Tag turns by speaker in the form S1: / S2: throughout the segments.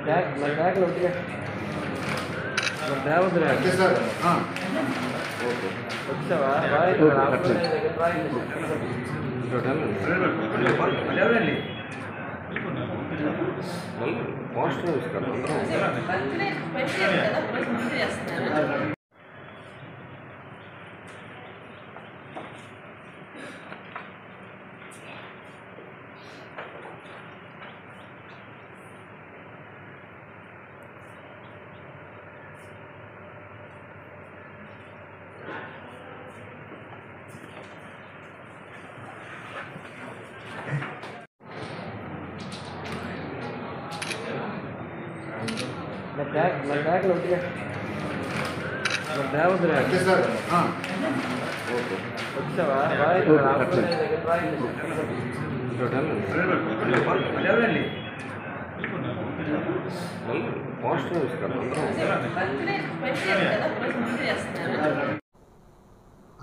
S1: Bag लौट गया sir. हाँ अच्छा बैग लौट गया सर। हाँ अच्छा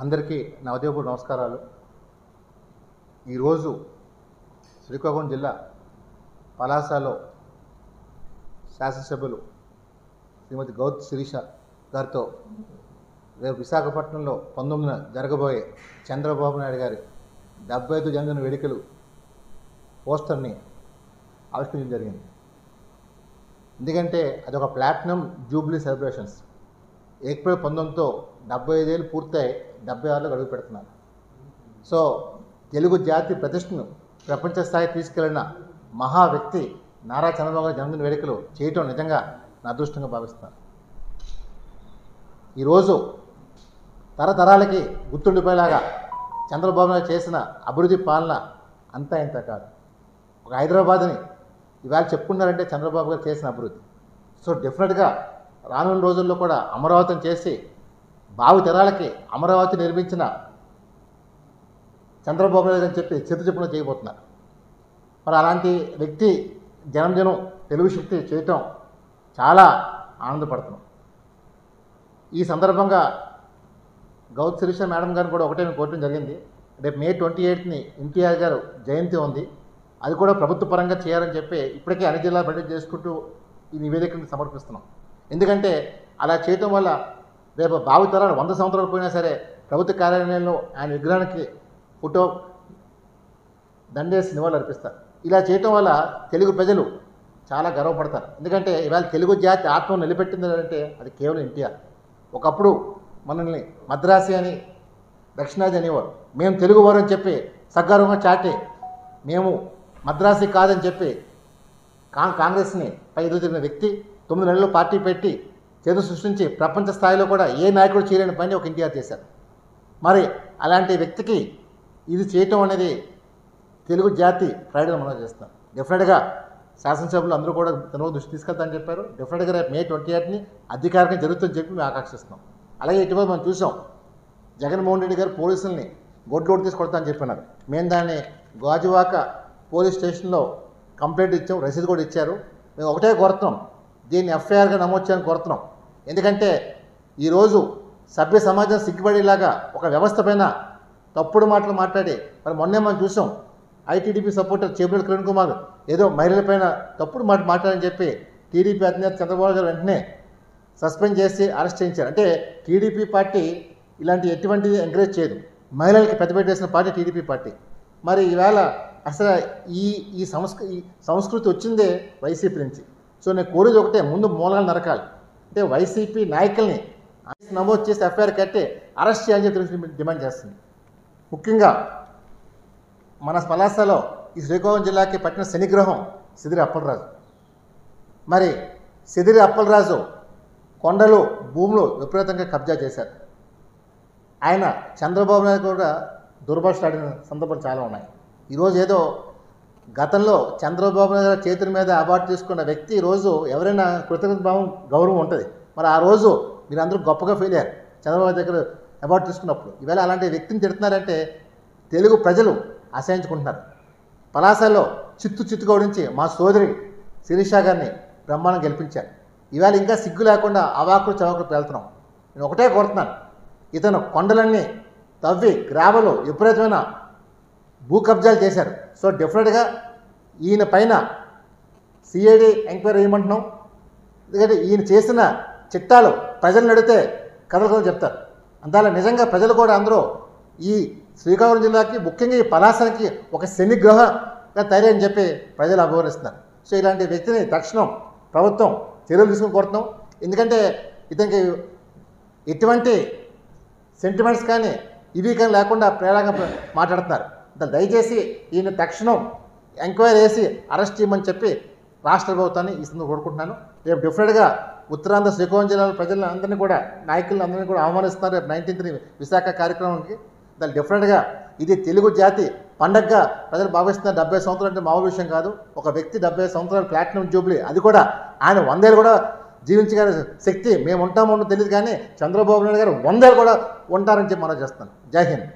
S2: అందరికీ నా ఉదయపూర్వ నమస్కారాలు. ఈరోజు శ్రీకాకుళం జిల్లా పలాసలో శాసనసభ్యులు శ్రీమతి గౌత్ శిరీష గారితో రేపు విశాఖపట్నంలో 19న జరగబోయే చంద్రబాబు నాయుడు గారి 75 జన్మదిన వేడుకలు పోస్టర్ని ఆవిష్కరించడం జరిగింది. ఎందుకంటే అదొక ప్లాటినం జూబ్లీ సెలబ్రేషన్స్. ఏప్రిల్ 19తో 75 ఏళ్ళు పూర్తయి 76లో అడుగు పెడుతున్నారు. సో తెలుగు జాతి ప్రతిష్టను ప్రపంచ స్థాయి తీసుకెళ్లిన మహా వ్యక్తి నారా చంద్రబాబు గారి జన్మదిన వేడుకలు చేయటం నిజంగా నా అదృష్టంగా భావిస్తాను. ఈరోజు తరతరాలకి గుర్తుండిపోయేలాగా చంద్రబాబు నాయుడు చేసిన అభివృద్ధి పాలన అంతా ఇంత కాదు. ఒక హైదరాబాద్ని ఇవాళ చెప్పుకున్నారంటే చంద్రబాబు గారు చేసిన అభివృద్ధి. సో డెఫినెట్గా రానున్న రోజుల్లో కూడా అమరావతిని చేసి భావి తరాలకి అమరావతి నిర్మించిన చంద్రబాబు నాయుడు అని చెప్పి చెప్పున చేయబోతున్నారు. మరి అలాంటి వ్యక్తి జనం తెలుగు శక్తి చేయటం చాలా ఆనందపడుతున్నాం. ఈ సందర్భంగా గౌత్ శిరీష మేడం గారిని కూడా ఒకటే కోరటం జరిగింది. రేపు మే 28ని ఎన్టీఆర్ గారు జయంతి ఉంది, అది కూడా ప్రభుత్వ పరంగా చేయాలని చెప్పి ఇప్పటికే అన్ని జిల్లా బడ్జెట్ చేసుకుంటూ ఈ నివేదికను సమర్పిస్తున్నాం. ఎందుకంటే అలా చేయటం వల్ల రేపు భావితరాలు 100 సంవత్సరాలు పోయినా సరే ప్రభుత్వ కార్యాలయంలో ఆయన విగ్రహానికి ఫోటో దండేసి నివాళులు అర్పిస్తారు. ఇలా చేయటం వల్ల తెలుగు ప్రజలు చాలా గర్వపడతారు. ఎందుకంటే ఇవాళ తెలుగు జాతి ఆత్మను నిలబెట్టింది అంటే అది కేవలం ఎన్టీఆర్. ఒకప్పుడు మనల్ని మద్రాసి అని దక్షిణాది అనేవారు. మేము తెలుగువారు అని చెప్పి సగర్వంగా చాటి మేము మద్రాసి కాదని చెప్పి కాంగ్రెస్ని పై ఎదుగుతున్న వ్యక్తి 9 నెలల్లో పార్టీ పెట్టి చేతులు సృష్టించి ప్రపంచ స్థాయిలో కూడా ఏ నాయకుడు చేయలేని పని ఒక ఎన్టీఆర్ చేశారు. మరి అలాంటి వ్యక్తికి ఇది చేయటం అనేది తెలుగు జాతి ప్రైడ్గా మనం చేస్తాం. డెఫినెట్గా శాసనసభ్యులు అందరూ కూడా తన దృష్టి తీసుకెళ్తామని చెప్పారు. డెఫినెట్గా రేపు మే 28ని అధికారికంగా జరుగుతుందని చెప్పి మేము ఆకాంక్షిస్తున్నాం. అలాగే ఇటీవల మనం చూసాం, జగన్మోహన్ రెడ్డి గారు పోలీసుల్ని గొడ్లోడు తీసి కొడతామని చెప్పినారు. మేము దాన్ని గాజువాక పోలీస్ స్టేషన్లో కంప్లైంట్ ఇచ్చాం, రసీదు కూడా ఇచ్చారు. మేము ఒకటే కోరుతున్నాం, దీన్ని ఎఫ్ఐఆర్గా నమోదు చేయాలని కోరుతున్నాం. ఎందుకంటే ఈరోజు సభ్య సమాజం సిగ్గుపడేలాగా ఒక వ్యవస్థ పైన తప్పుడు మాటలు మాట్లాడి మరి మొన్నే మనం చూసాం, ఐటీడీపీ సపోర్టర్ చేపూరి కిరణ్ కుమార్ ఏదో మహిళలపైన తప్పుడు మాట్లాడని చెప్పి టీడీపీ అధినేత చంద్రబాబు గారు వెంటనే సస్పెండ్ చేసి అరెస్ట్ చేయించారు. అంటే టీడీపీ పార్టీ ఇలాంటి ఎటువంటిది ఎంకరేజ్ చేయదు. మహిళలకి పెద్దపీట వేసిన పార్టీ టీడీపీ పార్టీ. మరి ఈవేళ అసలు ఈ సంస్కృతి వచ్చిందే వైసీపీ నుంచి. సో నేను కోరేది ఒకటే, ముందు మూలాలు నరకాలి. అంటే వైసీపీ నాయకుల్ని నమోదు చేసి ఎఫ్ఐఆర్ కట్టి అరెస్ట్ చేయాలని చెప్పి డిమాండ్ చేస్తుంది. ముఖ్యంగా మన పలాసలో ఈ శ్రీకాకుళం జిల్లాకి పట్టిన శనిగ్రహం సిదిరి అప్పలరాజు. మరి సిదిరి అప్పలరాజు కొండలు భూములు విపరీతంగా కబ్జా చేశారు. ఆయన చంద్రబాబు నాయుడు కూడా దుర్భాషలాడిన సందర్భాలు చాలా ఉన్నాయి. ఈరోజు ఏదో గతంలో చంద్రబాబు నాయుడు చేతుల మీద అవార్డు తీసుకున్న వ్యక్తి ఈరోజు ఎవరైనా కృతజ్ఞత భావం గౌరవం ఉంటుంది. మరి ఆ రోజు మీరు అందరూ గొప్పగా ఫీల్ అయ్యారు. చంద్రబాబు దగ్గర అవార్డు తీసుకున్నప్పుడు. ఈవేళ అలాంటి వ్యక్తిని తిడుతున్నారంటే తెలుగు ప్రజలు అసహించుకుంటున్నారు. పలాసలో చిత్తుగా ఓడించి మా సోదరి శిరీష గారిని బ్రహ్మాండం గెలిపించారు. ఈవేళ ఇంకా సిగ్గు లేకుండా అవాకులు చవాకులు వెళ్తున్నాం. నేను ఒకటే కోరుతున్నాను, ఇతను కొండలన్నీ తవ్వి గ్రావలు విపరీతమైన భూ కబ్జాలు చేశారు. సో డెఫినెట్గా ఈయన పైన సిఐడి ఎంక్వైరీ వేయమంటున్నాం. ఎందుకంటే ఈయన చేసిన చిట్టాలు ప్రజలను అడిగితే కథలు చెప్తారు. అందువల్ల నిజంగా ప్రజలు కూడా అందరూ ఈ శ్రీకాకుళం జిల్లాకి ముఖ్యంగా ఈ పలాసకి ఒక శనిగ్రహంగా తయారని చెప్పి ప్రజలు అభివర్ణిస్తున్నారు. సో ఇలాంటి వ్యక్తిని తక్షణం ప్రభుత్వం చర్యలు తీసుకుని కోరుతున్నాం. ఎందుకంటే ఇతనికి ఎటువంటి సెంటిమెంట్స్ కానీ ఇవి కానీ లేకుండా ప్రేరణగా మాట్లాడుతున్నారు. దయచేసి ఈయన తక్షణం ఎంక్వైరీ వేసి అరెస్ట్ చేయమని చెప్పి రాష్ట్ర ప్రభుత్వాన్ని ఈ సందర్భంగా కోరుకుంటున్నాను. రేపు డెఫినెట్గా ఉత్తరాంధ్ర శ్రీకాకుళం జిల్లాల ప్రజలందరినీ కూడా నాయకులందరినీ కూడా ఆహ్వానిస్తున్నారు రేపు 19th విశాఖ కార్యక్రమానికి. దాన్ని డెఫినెట్గా ఇది తెలుగు జాతి పండగగా ప్రజలు భావిస్తున్నారు. 70 సంవత్సరాలు అంటే మామూలు విషయం కాదు. ఒక వ్యక్తి 70 సంవత్సరాలు ప్లాటినం జూబ్లీ, అది కూడా ఆయన 100 ఏళ్ళు కూడా జీవించగల శక్తి మేము ఉంటామో తెలియదు, కానీ చంద్రబాబు నాయుడు గారు 100 ఏళ్ళు కూడా ఉంటారని చెప్పి మనం చేస్తాను. జై హింద్.